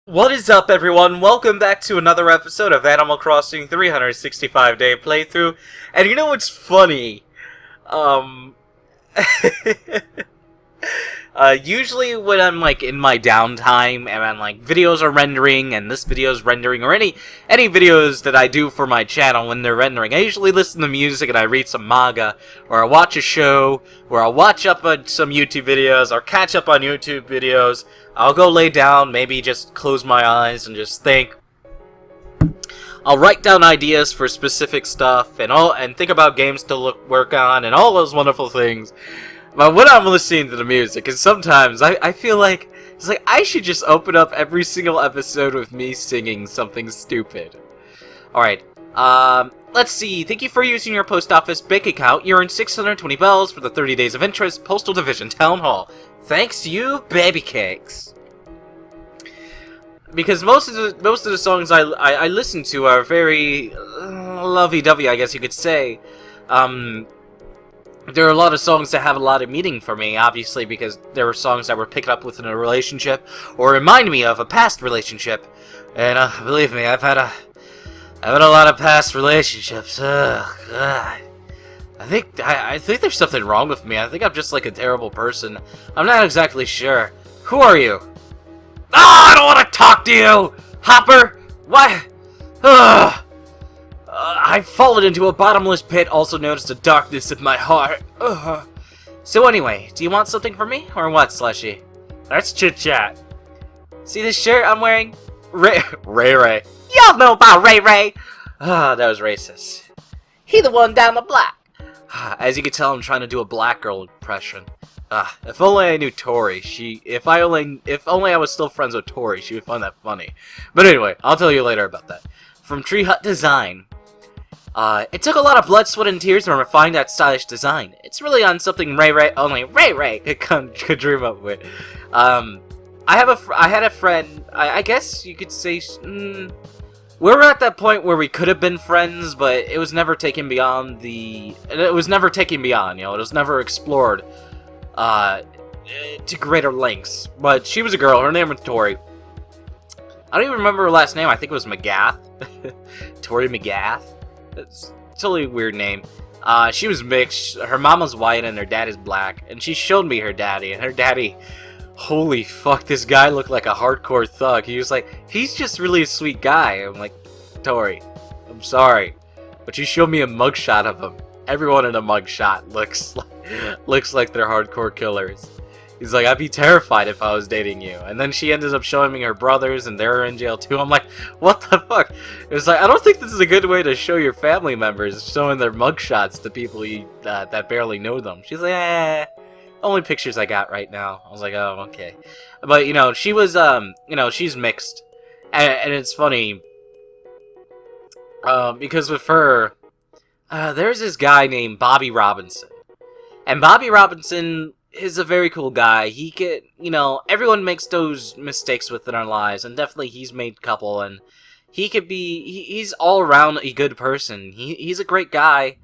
What is up, everyone? Welcome back to another episode of Animal Crossing 365-day playthrough. And you know what's funny? Usually when I'm like in my downtime and I'm like videos are rendering and this video's rendering or any videos that I do for my channel when they're rendering, I usually listen to music and I read some manga or I watch a show or I'll watch up on some YouTube videos or catch up on YouTube videos. I'll go lay down, maybe just close my eyes and just think. I'll write down ideas for specific stuff and think about games to work on and all those wonderful things. But when I'm listening to the music, and sometimes I feel like it's like I should just open up every single episode with me singing something stupid. Alright, let's see. Thank you for using your post office bank account. You earned 620 bells for the 30 days of interest, Postal Division Town Hall. Thanks to you, baby cakes. Because most of the songs I listen to are very lovey-dovey, I guess you could say. There are a lot of songs that have a lot of meaning for me, obviously, because there were songs that were picked up within a relationship or remind me of a past relationship. And believe me, I've had a lot of past relationships. Oh, God. I think there's something wrong with me. I think I'm just like a terrible person. I'm not exactly sure. Who are you? Ah, I don't want to talk to you, Hopper. Why? I've fallen into a bottomless pit, also known as the darkness of my heart. So anyway, do you want something from me, or what, Slushy? Let's chit-chat. See this shirt I'm wearing? Ray. Y'all know about Ray. Ah, that was racist. He the one down the block. As you can tell, I'm trying to do a black girl impression. If only I knew Tori. If only I was still friends with Tori, she would find that funny. But anyway, I'll tell you later about that. From Tree Hut Design. It took a lot of blood, sweat, and tears to refine that stylish design. It's really on something only Ray could dream up with. I had a friend, I guess you could say, we were at that point where we could have been friends, but it was never taken beyond you know, it was never explored, to greater lengths. But she was a girl, her name was Tori. I don't even remember her last name, I think it was McGath. Tori McGath. It's a totally weird name. She was mixed. Her mom was white and her dad is black. And she showed me her daddy. And her daddy, holy fuck, this guy looked like a hardcore thug. He was like, he's just really a sweet guy. I'm like, Tori, I'm sorry, but you showed me a mugshot of him. Everyone in a mugshot looks like they're hardcore killers. He's like, I'd be terrified if I was dating you. And then she ended up showing me her brothers, and they're in jail too. I'm like, what the fuck? It was like, I don't think this is a good way to show your family members, showing their mugshots to people that barely know them. She's like, only pictures I got right now. I was like, oh, okay. But, you know, she was, you know, she's mixed. And it's funny, because with her, there's this guy named Bobby Robinson. And Bobby Robinson is a very cool guy. He could, you know, everyone makes those mistakes within our lives, and definitely he's made a couple, and he could be, he's all around a good person. He's a great guy.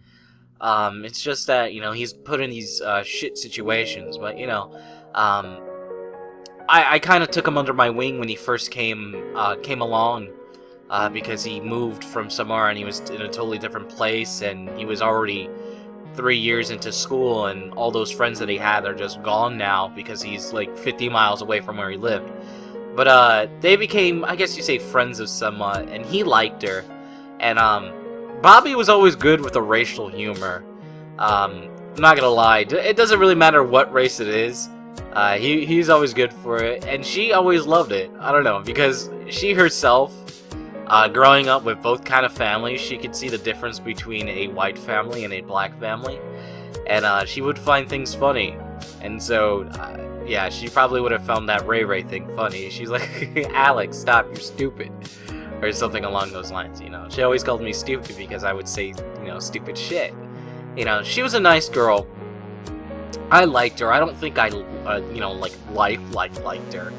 It's just that, you know, he's put in these shit situations, but, you know, I kind of took him under my wing when he first came along, because he moved from somewhere and he was in a totally different place, and he was already 3 years into school, and all those friends that he had are just gone now because he's like 50 miles away from where he lived. But they became, I guess you say, friends of somewhat, and he liked her. And Bobby was always good with the racial humor. I'm not gonna lie, it doesn't really matter what race it is. He's always good for it, and she always loved it. I don't know, because she herself, growing up with both kind of families, she could see the difference between a white family and a black family, and she would find things funny. And so, yeah, she probably would have found that Ray thing funny. She's like, Alex, stop, you're stupid, or something along those lines. You know, she always called me stupid because I would say, you know, stupid shit. You know, she was a nice girl. I liked her. I don't think I, you know, liked her.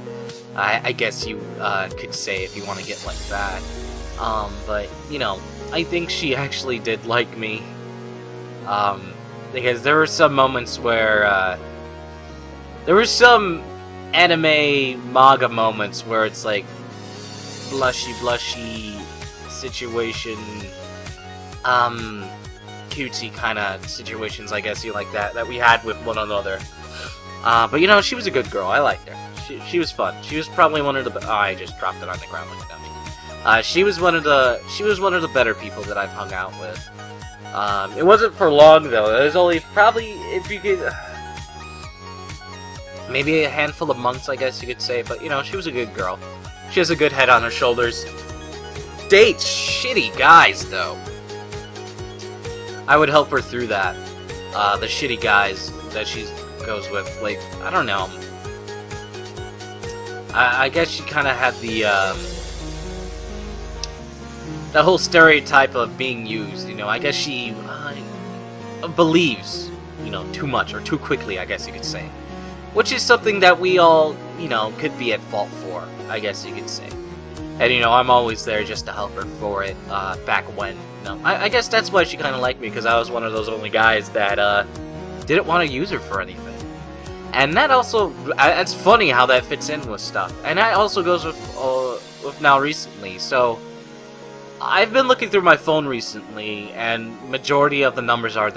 I guess you could say, if you want to get like that. But, you know, I think she actually did like me. Because there were some moments where, there were some anime manga moments where it's like, blushy situation, cutesy kind of situations, I guess you like that we had with one another. But you know, she was a good girl. I liked her. She was fun. She was probably one of the. Oh, I just dropped it on the ground like a dummy. She was one of the better people that I've hung out with. It wasn't for long though. It was only probably, if you could, maybe a handful of months, I guess you could say. But you know, she was a good girl. She has a good head on her shoulders. Dates shitty guys though. I would help her through that. The shitty guys that she goes with, like, I don't know. I guess she kind of had the whole stereotype of being used, you know. I guess she believes, you know, too much or too quickly, I guess you could say. Which is something that we all, you know, could be at fault for, I guess you could say. And, you know, I'm always there just to help her for it, back when, you know. I guess that's why she kind of liked me, because I was one of those only guys that, didn't want to use her for anything. And that also, it's funny how that fits in with stuff. And that also goes with now recently. So, I've been looking through my phone recently, and majority of the numbers are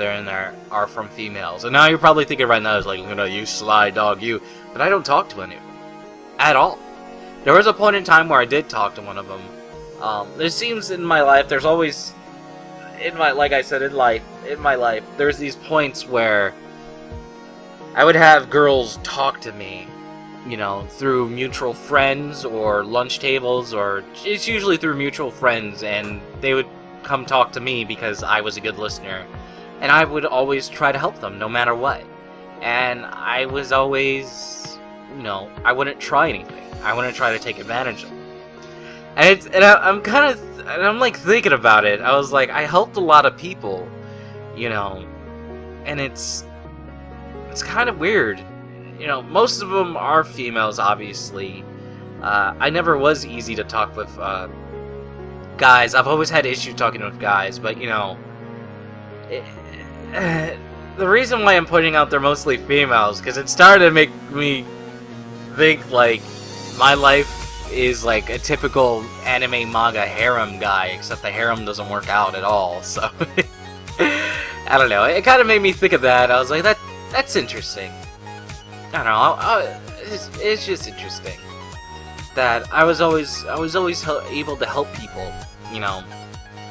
are from females. And now you're probably thinking right now, is like, you know, you sly dog, you. But I don't talk to any of them. At all. There was a point in time where I did talk to one of them. There seems in my life, there's always, like I said, in my life, there's these points where I would have girls talk to me, you know, through mutual friends or lunch tables, or it's usually through mutual friends, and they would come talk to me because I was a good listener, and I would always try to help them no matter what. And I was always, you know, I wouldn't try anything. I wouldn't try to take advantage of them. And I'm like thinking about it. I was like, I helped a lot of people, you know, and it's kind of weird. You know, most of them are females, obviously. I never was easy to talk with guys. I've always had issues talking with guys, but, you know, the reason why I'm pointing out they're mostly females, because it started to make me think, like, my life is like a typical anime manga harem guy, except the harem doesn't work out at all, so I don't know, it kind of made me think of that. I was like, that's interesting. I don't know, it's just interesting that I was always able to help people, you know,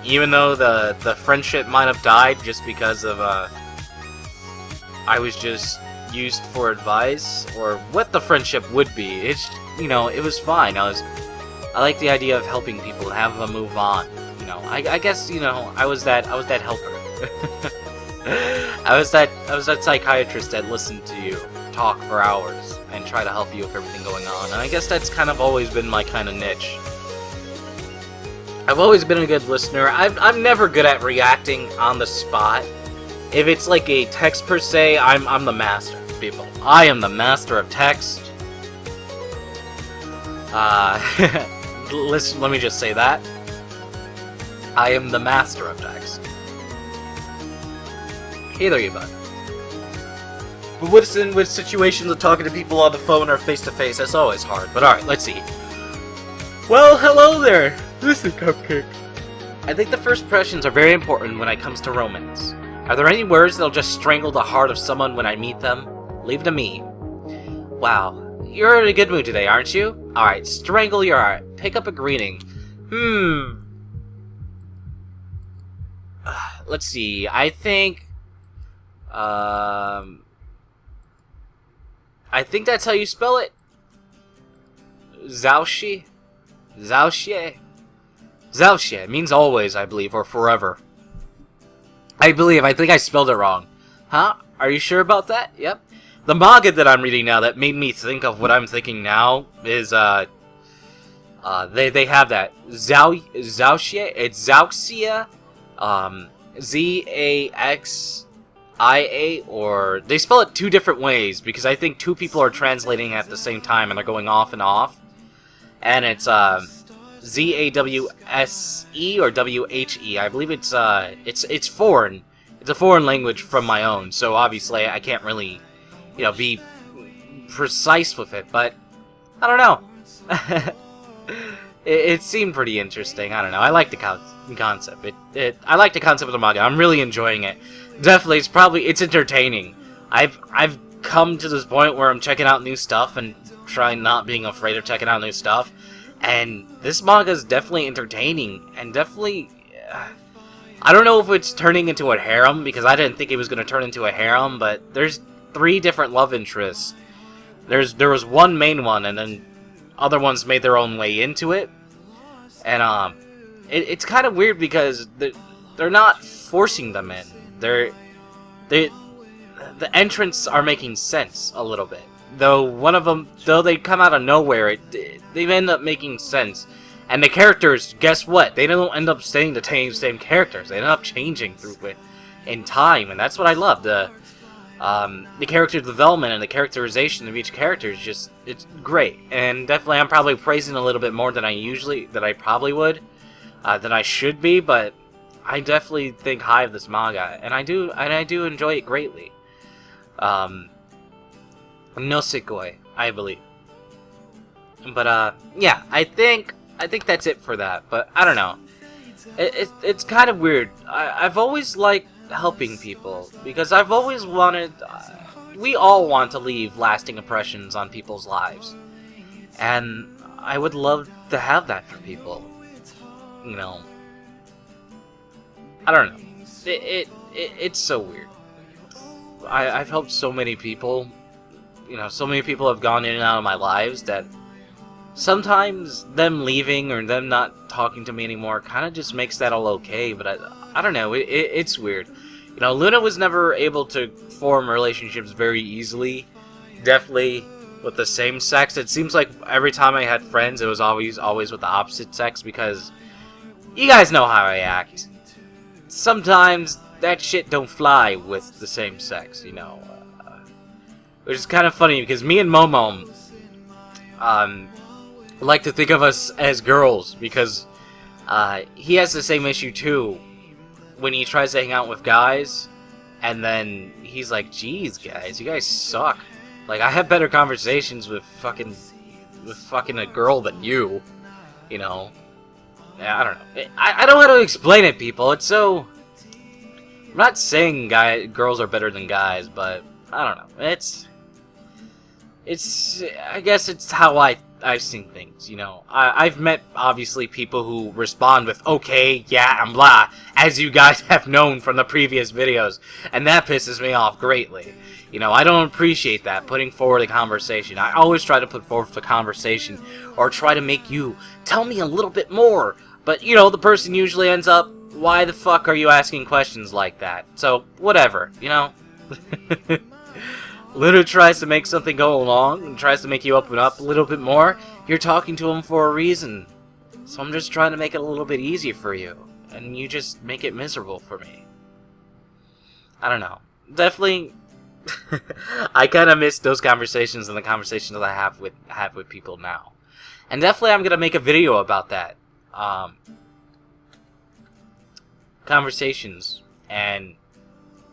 even though the friendship might have died just because of I was just used for advice, or what the friendship would be. It's, you know, it was fine. I like the idea of helping people and have them move on. You know, I guess, you know, I was that helper. I was that psychiatrist that listened to you talk for hours and try to help you with everything going on. And I guess that's kind of always been my kind of niche. I've always been a good listener. I'm never good at reacting on the spot. If it's like a text per se, I'm the master, people. I am the master of text. Listen, let me just say that. I am the master of text. Either you, bud. But with situations of talking to people on the phone or face to face, that's always hard. But alright, let's see. Well, hello there. This is Cupcake. I think the first impressions are very important when it comes to romance. Are there any words that'll just strangle the heart of someone when I meet them? Leave it to me. Wow, you're in a good mood today, aren't you? Alright, strangle your heart. Pick up a greeting. Let's see, I think that's how you spell it. Zhaoxie? Zhaoxie? Zhaoxie means always, I believe, or forever. I think I spelled it wrong. Huh? Are you sure about that? Yep. The manga that I'm reading now that made me think of what I'm thinking now is, they have that. Zhaoxie? It's Zhaoxia, Z-A-X-I-A, or they spell it two different ways, because I think two people are translating at the same time, and they're going off and off. And it's, Z-A-W-S-E or W-H-E. I believe it's foreign. It's a foreign language from my own, so obviously I can't really, you know, be precise with it, but I don't know. it seemed pretty interesting. I don't know. I like the concept. I like the concept of the manga. I'm really enjoying it. Definitely, it's entertaining. I've come to this point where I'm checking out new stuff and trying not being afraid of checking out new stuff. And this manga is definitely entertaining and definitely. I don't know if it's turning into a harem, because I didn't think it was going to turn into a harem, but there's 3 different love interests. There was one main one, and then other ones made their own way into it. And it's kind of weird because they're not forcing them in. The entrants are making sense a little bit. Though they come out of nowhere, they end up making sense. And the characters, guess what? They don't end up staying the same characters. They end up changing through it in time, and that's what I love. The character development and the characterization of each character is it's great. And definitely, I'm probably praising a little bit more than I probably would, than I should be. But I definitely think high of this manga, and I do enjoy it greatly. No Sekoi, I believe. But yeah, I think that's it for that, but I don't know. It's kind of weird. I've always liked helping people, because I've always wanted... we all want to leave lasting impressions on people's lives. And I would love to have that for people. You know. I don't know. It's so weird. I've helped so many people. You know, so many people have gone in and out of my lives that... sometimes them leaving or them not talking to me anymore kind of just makes that all okay, but I don't know, it's weird. You know, Luna was never able to form relationships very easily, definitely with the same sex. It seems like every time I had friends, it was always with the opposite sex, because you guys know how I act. Sometimes that shit don't fly with the same sex, you know. Which is kind of funny, because me and Momo, like to think of us as girls, because he has the same issue too when he tries to hang out with guys, and then he's like, geez guys, you guys suck. Like, I have better conversations with fucking a girl than you know. Yeah, I don't know. I don't know how to explain it, people. It's so... I'm not saying girls are better than guys, but I don't know. It's I guess it's how I've seen things, you know. I've met, obviously, people who respond with, okay, yeah, and blah, as you guys have known from the previous videos, and that pisses me off greatly. You know, I don't appreciate that, putting forward a conversation. I always try to put forward a conversation, or try to make you tell me a little bit more, but, you know, the person usually ends up, why the fuck are you asking questions like that? So, whatever, you know? Luna tries to make something go along and tries to make you open up a little bit more. You're talking to him for a reason. So I'm just trying to make it a little bit easier for you. And you just make it miserable for me. I don't know. Definitely, I kind of miss those conversations and the conversations that I have with people now. And definitely I'm going to make a video about that. Conversations and...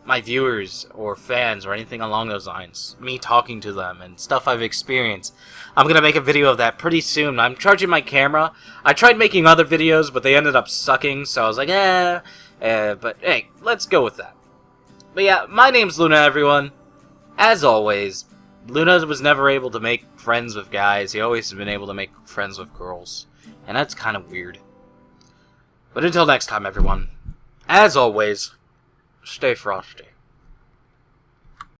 my viewers or fans or anything along those lines, me talking to them and stuff I've experienced. I'm gonna make a video of that pretty soon. I'm charging my camera. I tried making other videos, but they ended up sucking, so I was like, but hey, let's go with that. But yeah, my name's Luna, everyone. As always, Luna was never able to make friends with guys. He always has been able to make friends with girls, and that's kind of weird. But until next time, everyone, as always, stay frosty.